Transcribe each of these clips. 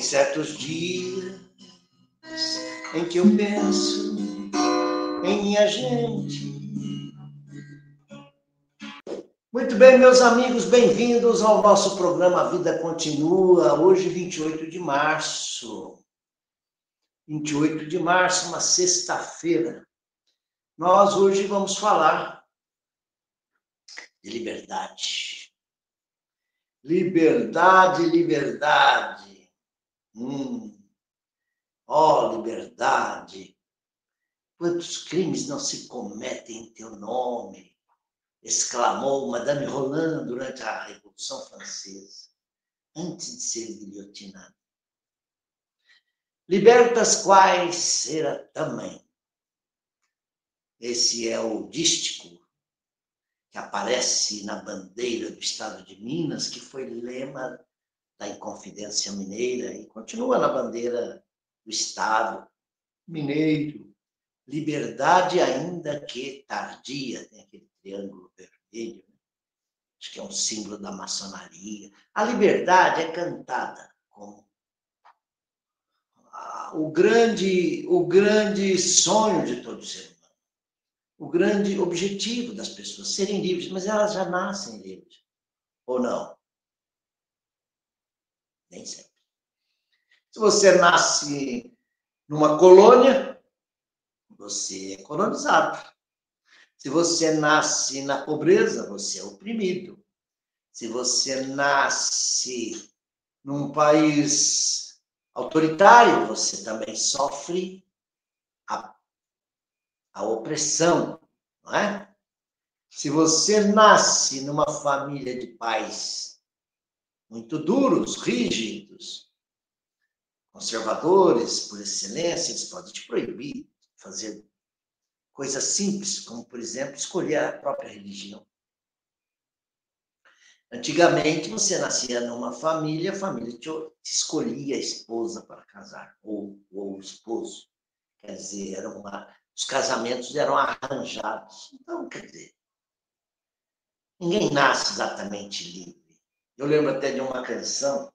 Tem certos dias em que eu penso em minha gente. Muito bem, meus amigos, bem-vindos ao nosso programa Vida Continua. Hoje, 28 de março. 28 de março, uma sexta-feira. Nós hoje vamos falar de liberdade. Liberdade, liberdade. Liberdade. Quantos crimes não se cometem em teu nome? Exclamou Madame Roland durante a Revolução Francesa, antes de ser guilhotinada. Libertas quais será também. Esse é o dístico que aparece na bandeira do estado de Minas, que foi lema da Inconfidência Mineira e continua na bandeira do estado mineiro. Liberdade ainda que tardia, tem aquele triângulo vermelho, né? Acho que é um símbolo da maçonaria. A liberdade é cantada como o grande sonho de todo ser humano, o grande objetivo das pessoas, serem livres, mas elas já nascem livres, ou não? Nem sempre. Se você nasce numa colônia, você é colonizado. Se você nasce na pobreza, você é oprimido. Se você nasce num país autoritário, você também sofre a opressão, não é? Se você nasce numa família de pais muito duros, rígidos, conservadores por excelência, eles podem te proibir de fazer coisas simples, como, por exemplo, escolher a própria religião. Antigamente, você nascia numa família, a família te escolhia a esposa para casar, ou o esposo. Quer dizer, os casamentos eram arranjados. Então, quer dizer, ninguém nasce exatamente livre. Eu lembro até de uma canção,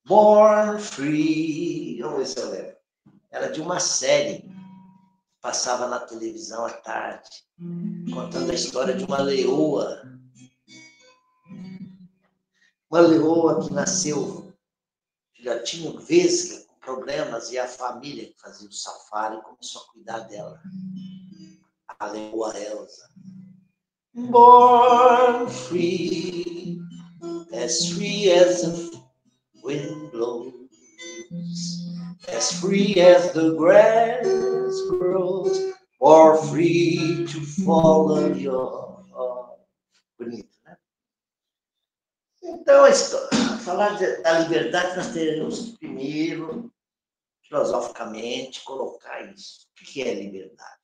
Born Free, vamos ver se eu lembro. Era de uma série passava na televisão à tarde, contando a história de uma leoa. Uma leoa que nasceu filhotinho vesga, com problemas, e a família que fazia o safari começou a cuidar dela. A leoa Elsa. Born free as the wind blows, as free as the grass grows, or free to follow your heart. Bonito, né? Então, falar da liberdade, nós teremos que primeiro, filosoficamente, colocar isso. O que é liberdade?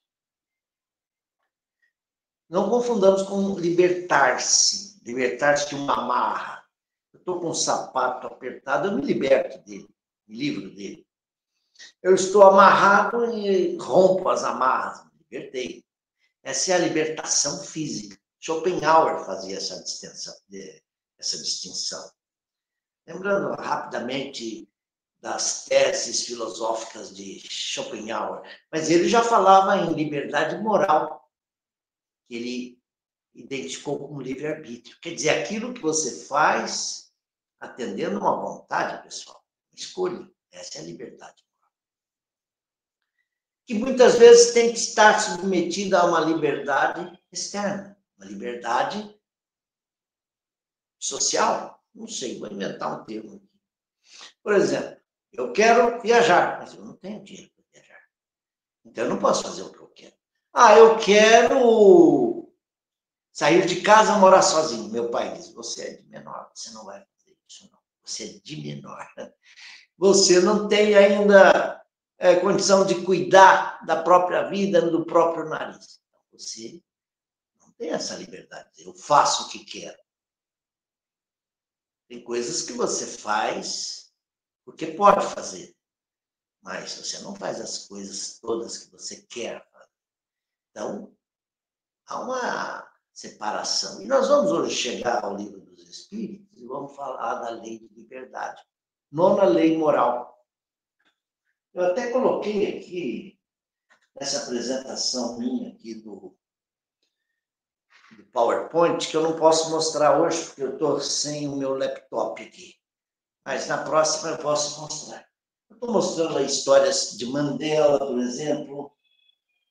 Não confundamos com libertar-se. Libertar-se de uma amarra. Eu estou com um sapato apertado, eu me liberto dele, me livro dele. Eu estou amarrado e rompo as amarras, me libertei. Essa é a libertação física. Schopenhauer fazia essa distinção. Lembrando rapidamente das teses filosóficas de Schopenhauer, mas ele já falava em liberdade moral, que ele identificou como livre-arbítrio. Quer dizer, aquilo que você faz atendendo uma vontade, pessoal, escolha. Essa é a liberdade moral. Que muitas vezes tem que estar submetida a uma liberdade externa, uma liberdade social. Não sei, vou inventar um termo aqui. Por exemplo, eu quero viajar, mas eu não tenho dinheiro para viajar. Então, eu não posso fazer o que eu quero. Eu quero sair de casa, morar sozinho. Meu pai diz, você é de menor, você não vai fazer isso, não. Você é de menor. Você não tem ainda condição de cuidar da própria vida, do próprio nariz. Então, você não tem essa liberdade. Eu faço o que quero. Tem coisas que você faz porque pode fazer, mas você não faz as coisas todas que você quer fazer. Então, há uma separação. E nós vamos hoje chegar ao Livro dos Espíritos e vamos falar da lei de liberdade. nona lei moral. Eu até coloquei aqui, nessa apresentação minha aqui do PowerPoint, que eu não posso mostrar hoje, porque eu estou sem o meu laptop aqui. Mas na próxima eu posso mostrar. Eu estou mostrando histórias de Mandela, por exemplo.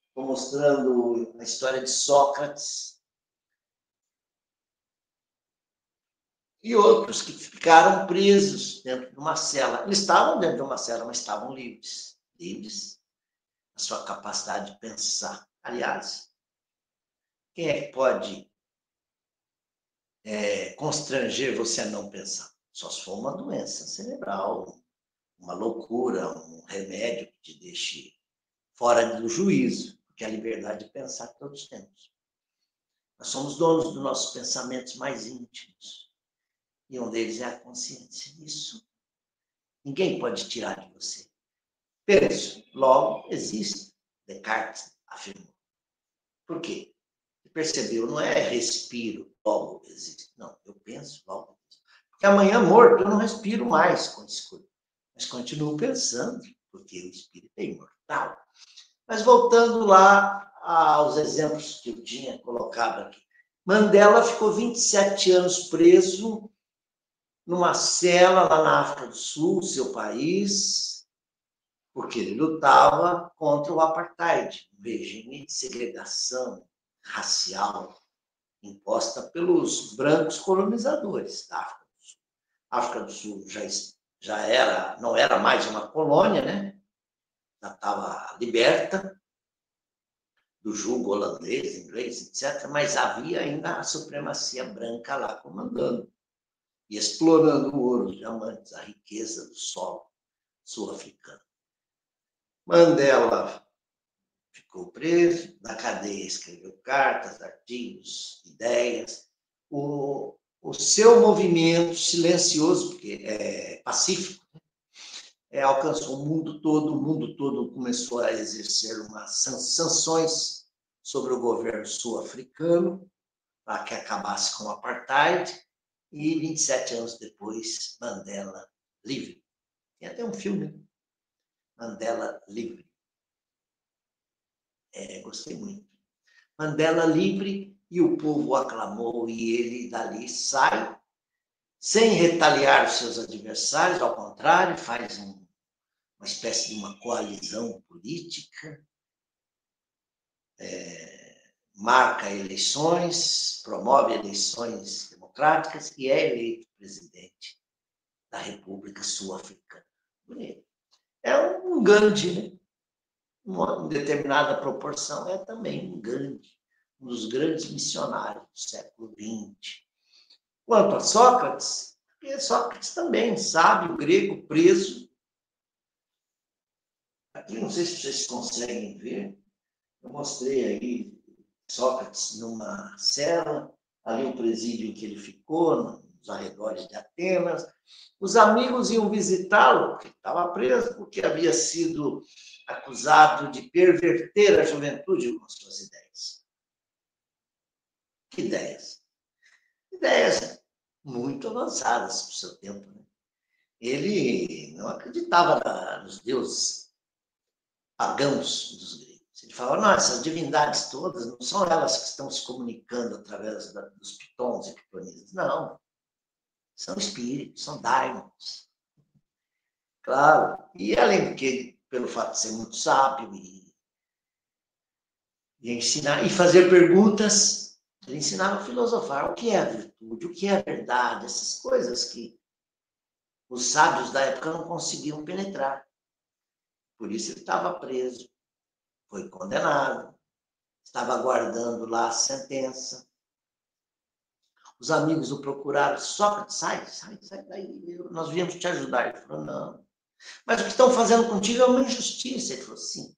Estou mostrando a história de Sócrates. E outros que ficaram presos dentro de uma cela. Eles estavam dentro de uma cela, mas estavam livres. Livres a sua capacidade de pensar. Aliás, quem é que pode constranger você a não pensar? Só se for uma doença cerebral, uma loucura, um remédio que te deixe fora do juízo, porque a liberdade de pensar todos temos. Nós somos donos dos nossos pensamentos mais íntimos. E um deles é a consciência. Isso ninguém pode tirar de você. Penso, logo existe. Descartes afirmou. Por quê? Você percebeu? Não é respiro, logo existe. Não, eu penso, logo existe. Porque amanhã morto eu não respiro mais com escuro. Mas continuo pensando, porque o espírito é imortal. Mas voltando lá aos exemplos que eu tinha colocado aqui. Mandela ficou 27 anos preso numa cela lá na África do Sul, seu país, porque ele lutava contra o apartheid, um regime de segregação racial imposta pelos brancos colonizadores da África do Sul. A África do Sul não era mais uma colônia, né? Já estava liberta do jugo holandês, inglês, etc., mas havia ainda a supremacia branca lá comandando e explorando o ouro, os diamantes, a riqueza do solo sul-africano. Mandela ficou preso, na cadeia escreveu cartas, artigos, ideias. O seu movimento silencioso, porque é pacífico, alcançou o mundo todo começou a exercer umas sanções sobre o governo sul-africano para que acabasse com o apartheid, e 27 anos depois, Mandela livre. Tem até um filme, Mandela livre. Gostei muito. Mandela livre, e o povo aclamou, e ele dali sai, sem retaliar os seus adversários, ao contrário, faz uma espécie de uma coalizão política, marca eleições, promove eleições democráticas e é eleito presidente da República Sul-Africana. É um Gandhi, né? Em determinada proporção, é também um Gandhi, um dos grandes missionários do século XX. Quanto a Sócrates, porque Sócrates também, sábio grego, preso. Aqui, não sei se vocês conseguem ver, eu mostrei aí Sócrates numa cela, ali o presídio em que ele ficou, nos arredores de Atenas. Os amigos iam visitá-lo, porque estava preso, porque havia sido acusado de perverter a juventude com suas ideias. Que ideias? Ideias muito avançadas para o seu tempo. Né? Ele não acreditava nos deuses pagãos dos gregos. Ele falava, não, essas divindades todas não são elas que estão se comunicando através dos pitons e pitonias. Não. São espíritos, são daimons. Claro. E além do que, pelo fato de ser muito sábio e ensinar e fazer perguntas, ele ensinava a filosofar. O que é a virtude? O que é a verdade? Essas coisas que os sábios da época não conseguiam penetrar. Por isso ele estava preso, foi condenado, estava aguardando lá a sentença. Os amigos o procuraram, Sócrates, sai daí, nós viemos te ajudar. Ele falou, não. Mas o que estão fazendo contigo é uma injustiça. Ele falou, sim.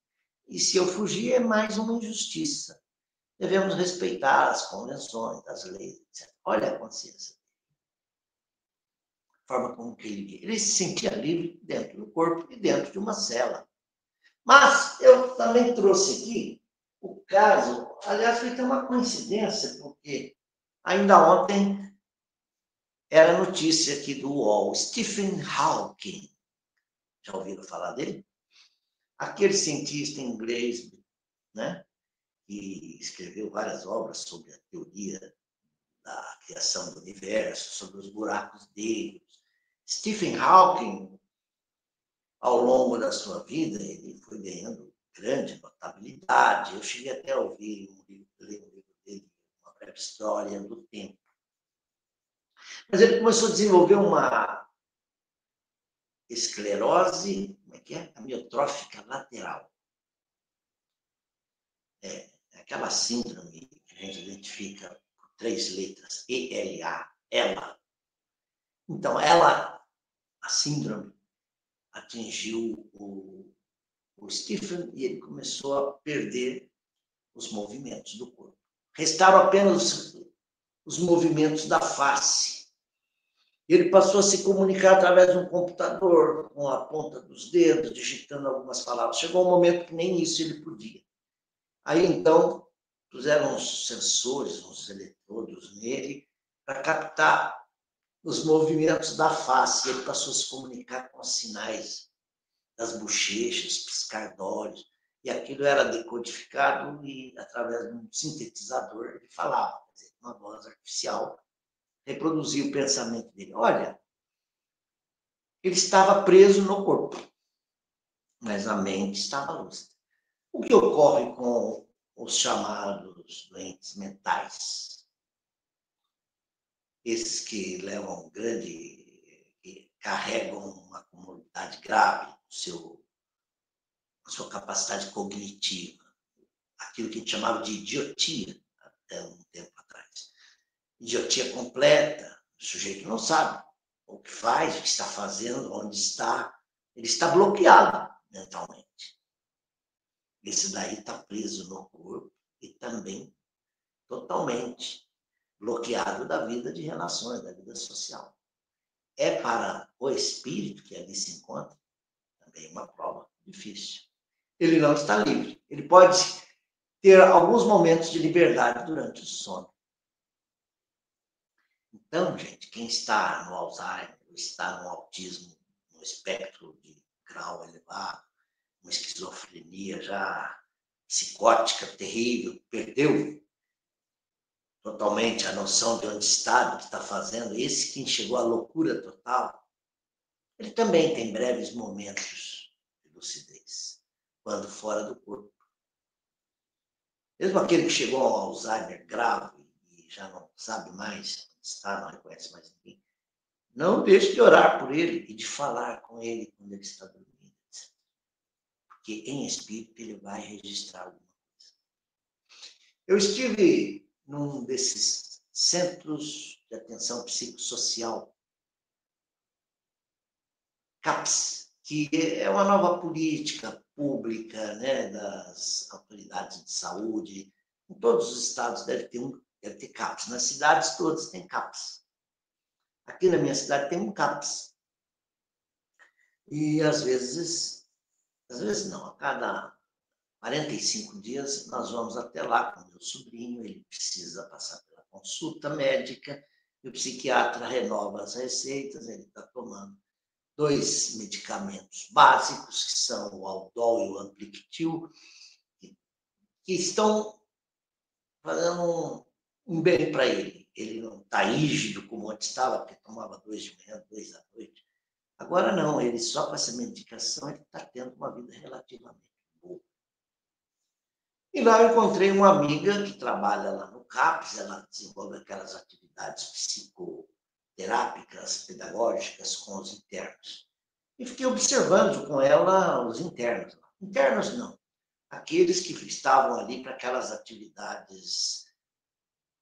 E se eu fugir, é mais uma injustiça. Devemos respeitar as convenções, as leis, etc. Olha a consciência. A forma como que ele se sentia livre dentro do corpo e dentro de uma cela. Mas eu também trouxe aqui o caso, aliás, foi até uma coincidência, porque ainda ontem era notícia aqui do UOL. Stephen Hawking. Já ouviram falar dele? Aquele cientista inglês, né, que escreveu várias obras sobre a teoria da criação do universo, sobre os buracos negros. Stephen Hawking, ao longo da sua vida, ele foi ganhando grande notabilidade. Eu cheguei até a ouvir ler um livro dele, Uma Breve História do Tempo. Mas ele começou a desenvolver uma esclerose, como é que é? Amiotrófica lateral. Aquela síndrome que a gente identifica por 3 letras, ELA, ela. Então, a síndrome, atingiu o Stephen e ele começou a perder os movimentos do corpo. Restaram apenas os movimentos da face. Ele passou a se comunicar através de um computador, com a ponta dos dedos, digitando algumas palavras. Chegou um momento que nem isso ele podia. Aí, então, puseram uns sensores, uns eletrodos nele, para captar os movimentos da face. Ele passou a se comunicar com os sinais das bochechas, piscar de olhos, e aquilo era decodificado e, através de um sintetizador, ele falava, quer dizer, uma voz artificial reproduzia o pensamento dele. Olha, ele estava preso no corpo, mas a mente estava lúcida. O que ocorre com os chamados doentes mentais? Esses que levam que carregam uma comorbidade grave a sua capacidade cognitiva, aquilo que a gente chamava de idiotia até um tempo atrás. Idiotia completa, o sujeito não sabe o que faz, o que está fazendo, onde está, ele está bloqueado mentalmente. Esse daí está preso no corpo e também totalmente bloqueado da vida de relações, da vida social. É para o espírito que ali se encontra também uma prova difícil. Ele não está livre. Ele pode ter alguns momentos de liberdade durante o sono. Então, gente, quem está no Alzheimer, está no autismo, no espectro de grau elevado, uma esquizofrenia já psicótica, terrível, perdeu totalmente a noção de onde está, do que está fazendo, esse que chegou à loucura total, ele também tem breves momentos de lucidez, quando fora do corpo. Mesmo aquele que chegou ao Alzheimer grave e já não sabe mais onde está, não reconhece mais ninguém, não deixe de orar por ele e de falar com ele quando ele está dormindo, etc. Porque em espírito ele vai registrar alguma coisa. Eu estive num desses centros de atenção psicossocial, CAPS, que é uma nova política pública, né, das autoridades de saúde. Em todos os estados deve ter CAPS. Nas cidades todas tem CAPS. Aqui na minha cidade tem um CAPS. E às vezes não, a cada 45 dias nós vamos até lá com o meu sobrinho, ele precisa passar pela consulta médica, e o psiquiatra renova as receitas, ele está tomando 2 medicamentos básicos, que são o Aldol e o Amplictil, que estão fazendo um bem para ele. Ele não está rígido como antes estava, porque tomava 2 de manhã, 2 à noite. Agora não, ele só com essa medicação ele está tendo uma vida relativamente boa. E lá eu encontrei uma amiga que trabalha lá no CAPS, ela desenvolve aquelas atividades psicoterápicas, pedagógicas com os internos. E fiquei observando com ela os internos. Internos não, aqueles que estavam ali para aquelas atividades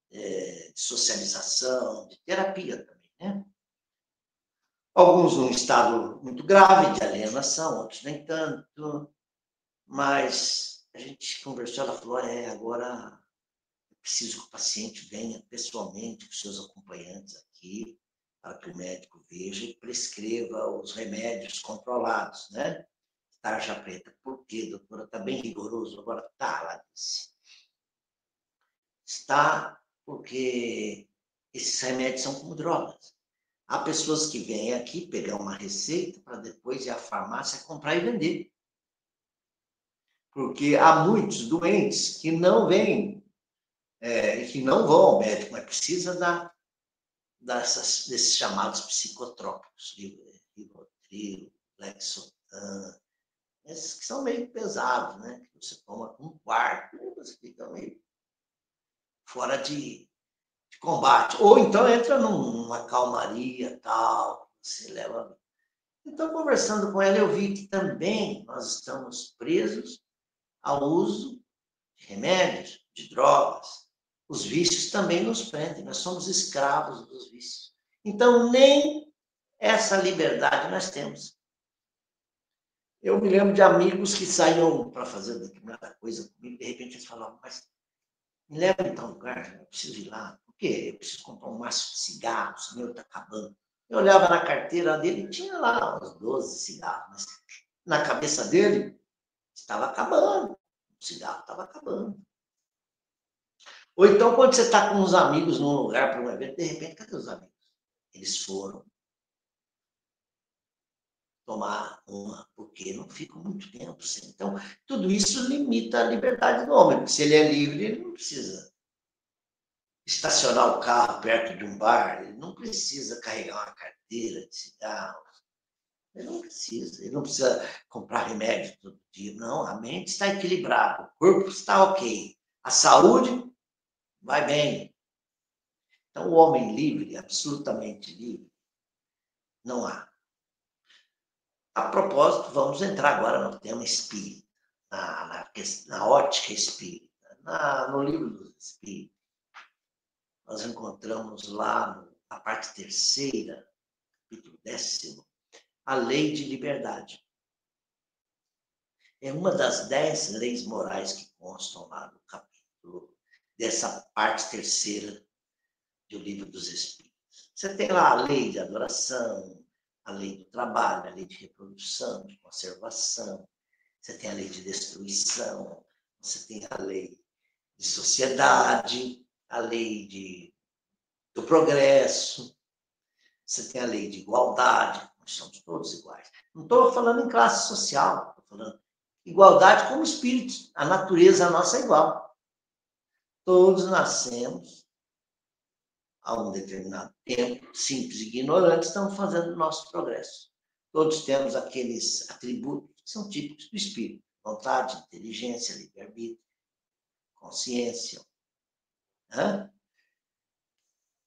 de socialização, de terapia também, né? Alguns num estado muito grave de alienação, outros nem tanto, mas a gente conversou, ela falou, agora eu preciso que o paciente venha pessoalmente com seus acompanhantes aqui, para que o médico veja e prescreva os remédios controlados, né? Tarja preta. Por quê, doutora? Está bem rigoroso? Agora está, ela disse. Está porque esses remédios são como drogas. Há pessoas que vêm aqui pegar uma receita para depois ir à farmácia comprar e vender. Porque há muitos doentes que não vêm, que não vão ao médico, mas precisa desses chamados psicotrópicos, Rivotril, Lexotan, esses que são meio pesados, né? Que você toma um quarto e você fica meio fora de combate. Ou então entra numa calmaria tal, você leva. Então, conversando com ela, eu vi que também nós estamos presos ao uso de remédios, de drogas. Os vícios também nos prendem, nós somos escravos dos vícios. Então, nem essa liberdade nós temos. Eu me lembro de amigos que saíam para fazer determinada coisa comigo, de repente eles falavam, mas me leva em tal lugar, eu preciso ir lá. Por quê? Eu preciso comprar um maço de cigarros, o meu está acabando. Eu olhava na carteira dele e tinha lá uns 12 cigarros, mas na cabeça dele estava acabando. O cigarro estava acabando. Ou então, quando você está com uns amigos num lugar para um evento, de repente, cadê os amigos? Eles foram tomar uma, porque não ficam muito tempo sem. Então, tudo isso limita a liberdade do homem, porque se ele é livre, ele não precisa estacionar o carro perto de um bar, ele não precisa carregar uma carteira de cigarro, ele não precisa comprar remédio todo dia, não, a mente está equilibrada, o corpo está ok, a saúde vai bem. Então, o homem livre, absolutamente livre, não há. A propósito, vamos entrar agora no tema espírita, na ótica espírita, no livro dos espíritos. Nós encontramos lá, na parte terceira, capítulo 10º, a lei de liberdade. É uma das 10 leis morais que constam lá no capítulo, dessa parte terceira do livro dos Espíritos. Você tem lá a lei de adoração, a lei do trabalho, a lei de reprodução, de conservação, você tem a lei de destruição, você tem a lei de sociedade, a lei do progresso, você tem a lei de igualdade, nós somos todos iguais. Não estou falando em classe social, estou falando igualdade como espíritos, a natureza nossa é igual. Todos nascemos a um determinado tempo, simples e ignorantes, estamos fazendo o nosso progresso. Todos temos aqueles atributos que são típicos do espírito: vontade, inteligência, livre-arbítrio, consciência. Né?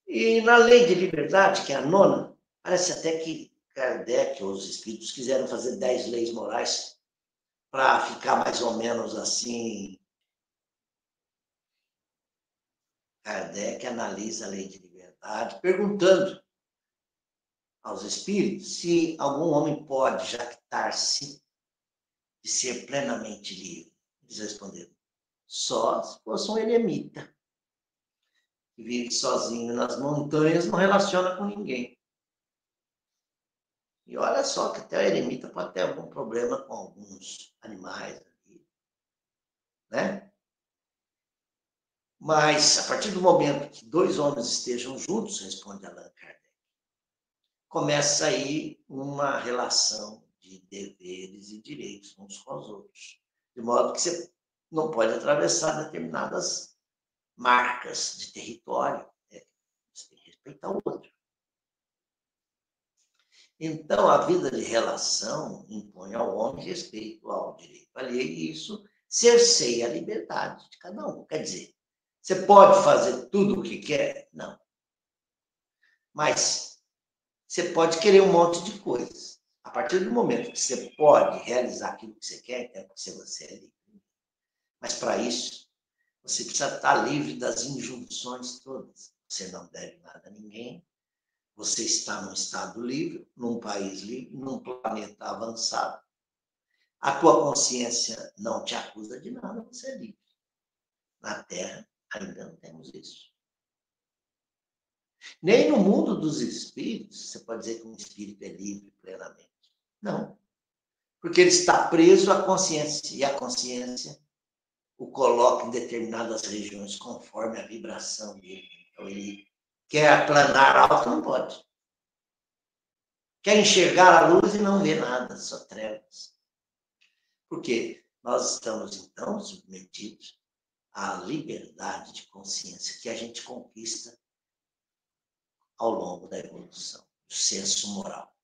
E na lei de liberdade, que é a nona, parece até que Kardec ou os espíritos quiseram fazer 10 leis morais para ficar mais ou menos assim. Kardec analisa a lei de liberdade, perguntando aos espíritos se algum homem pode jactar-se de ser plenamente livre. Eles responderam: só se fosse um eremita, que vive sozinho nas montanhas, não relaciona com ninguém. E olha só que até o eremita pode ter algum problema com alguns animais ali, né? Mas, a partir do momento que 2 homens estejam juntos, responde Allan Kardec, começa aí uma relação de deveres e direitos uns com os outros. De modo que você não pode atravessar determinadas marcas de território. Né? Você tem que respeitar o outro. Então, a vida de relação impõe ao homem respeito ao direito alheio, e isso cerceia a liberdade de cada um. Quer dizer, você pode fazer tudo o que quer? Não. Mas você pode querer um monte de coisas. A partir do momento que você pode realizar aquilo que você quer, é porque você é livre. Mas, para isso, você precisa estar livre das injunções todas. Você não deve nada a ninguém. Você está num estado livre, num país livre, num planeta avançado. A tua consciência não te acusa de nada, você é livre. Na Terra, ainda não temos isso. Nem no mundo dos espíritos, você pode dizer que um espírito é livre plenamente. Não. Porque ele está preso à consciência, e a consciência o coloca em determinadas regiões conforme a vibração dele. Então, ele quer aplanar alto, não pode. quer enxergar a luz e não vê nada, só trevas. Por quê? Nós estamos, então, submetidos à liberdade de consciência que a gente conquista ao longo da evolução, do senso moral.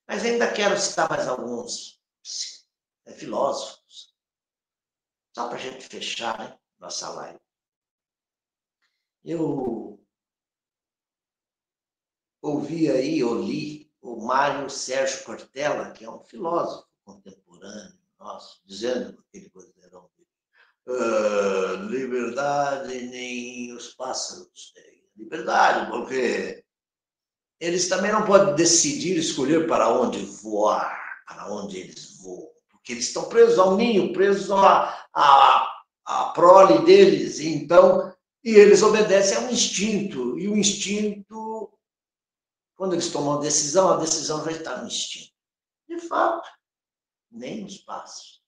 Mas ainda quero citar mais alguns filósofos, só para a gente fechar, né, nossa live. Eu ouvi aí, ou li, o Mário Sérgio Cortella, que é um filósofo contemporâneo nosso, dizendo aquele vozeirão dele, liberdade nem os pássaros têm liberdade, porque eles também não podem decidir, escolher para onde voar, para onde eles voam, porque eles estão presos ao ninho, presos à prole deles, então, e eles obedecem a um instinto, e o instinto, quando eles tomam a decisão já está no instinto. De fato, nem os pássaros.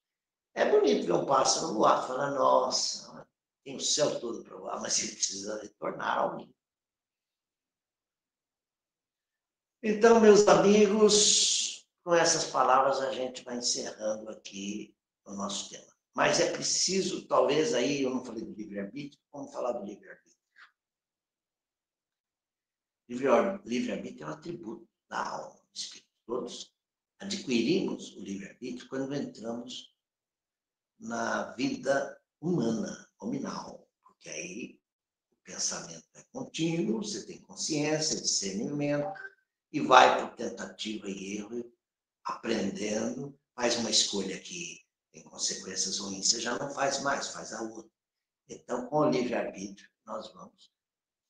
É bonito ver um pássaro voar, falar, nossa, tem o céu todo para voar, mas ele precisa retornar ao ninho. Então, meus amigos, com essas palavras a gente vai encerrando aqui o nosso tema. Mas é preciso, talvez aí, eu não falei do livre-arbítrio, vamos falar do livre-arbítrio. Livre-arbítrio é um atributo da alma, do espírito. Todos adquirimos o livre-arbítrio quando entramos na vida humana, nominal, porque aí o pensamento é contínuo, você tem consciência, discernimento, e vai por tentativa e erro, aprendendo, faz uma escolha que tem consequências ruins, você já não faz mais, faz a outra. Então, com o livre-arbítrio, nós vamos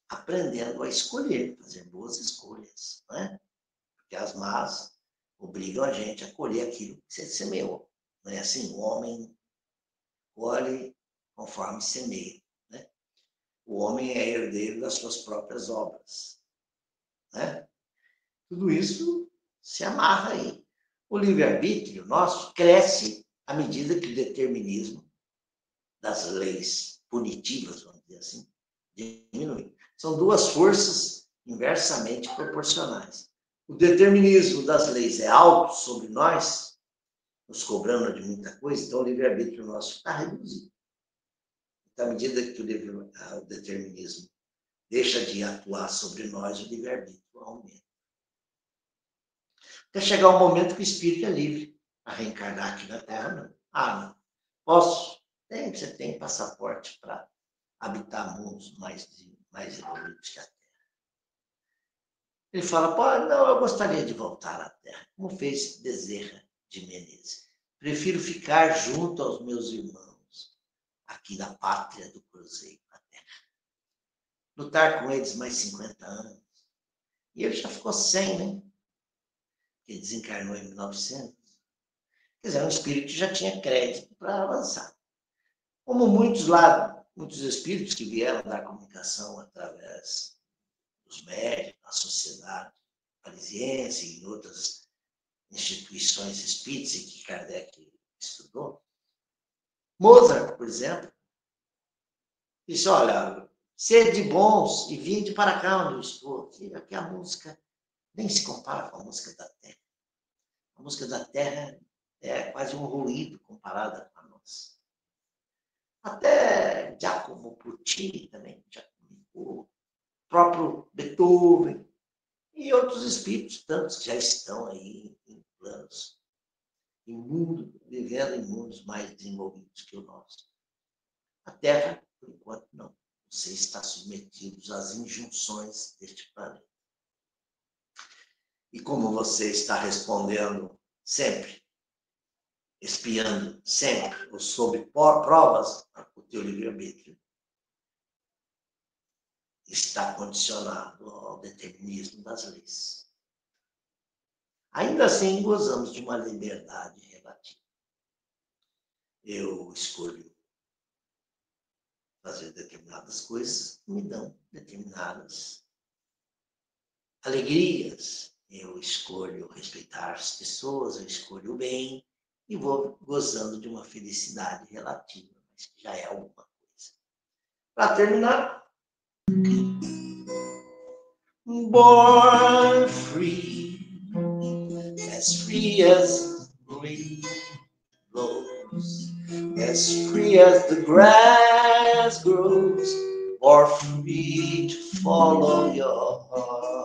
aprendendo a escolher, fazer boas escolhas, não é? Porque as más obrigam a gente a colher aquilo que você semeou. Não é assim? O homem colhe conforme semeia, né? O homem é herdeiro das suas próprias obras, né? Tudo isso se amarra aí. O livre-arbítrio nosso cresce à medida que o determinismo das leis punitivas, vamos dizer assim, diminui. São duas forças inversamente proporcionais. O determinismo das leis é alto sobre nós, nos cobrando de muita coisa, então o livre-arbítrio nosso está reduzido. Então, à medida que o determinismo deixa de atuar sobre nós, o livre-arbítrio aumenta. Até chegar o momento que o espírito é livre a reencarnar aqui na Terra, não. Não. Posso? Você tem passaporte para habitar mundos mais evoluídos que a Terra. Ele fala, não, eu gostaria de voltar à Terra, como fez Bezerra de Menezes. Prefiro ficar junto aos meus irmãos, aqui na pátria do Cruzeiro, na Terra. Lutar com eles mais 50 anos. E ele já ficou 100, né? Ele desencarnou em 1900. Quer dizer, um espírito que já tinha crédito para avançar. Como muitos espíritos que vieram da comunicação através dos médicos, da sociedade parisiense e em outras instituições espíritas em que Kardec estudou. Mozart, por exemplo, disse, olha, sede bons e vinde para cá onde eu estou. Aqui a música nem se compara com a música da Terra. A música da Terra é quase um ruído comparada com a nossa. Até Giacomo Puccini também, o próprio Beethoven e outros espíritos, tantos que já estão aí em planos, vivendo em mundos mais desenvolvidos que o nosso. A Terra, por enquanto, não. Você está submetido às injunções deste planeta. E como você está respondendo sempre, espiando sempre, ou sob provas, o teu livre-arbítrio está condicionado ao determinismo das leis. Ainda assim, gozamos de uma liberdade relativa. Eu escolho fazer determinadas coisas que me dão determinadas alegrias. Eu escolho respeitar as pessoas, eu escolho o bem e vou gozando de uma felicidade relativa, mas que já é alguma coisa. Para terminar, born free, as free as the wind blows, as free as the grass grows, or free to follow your heart.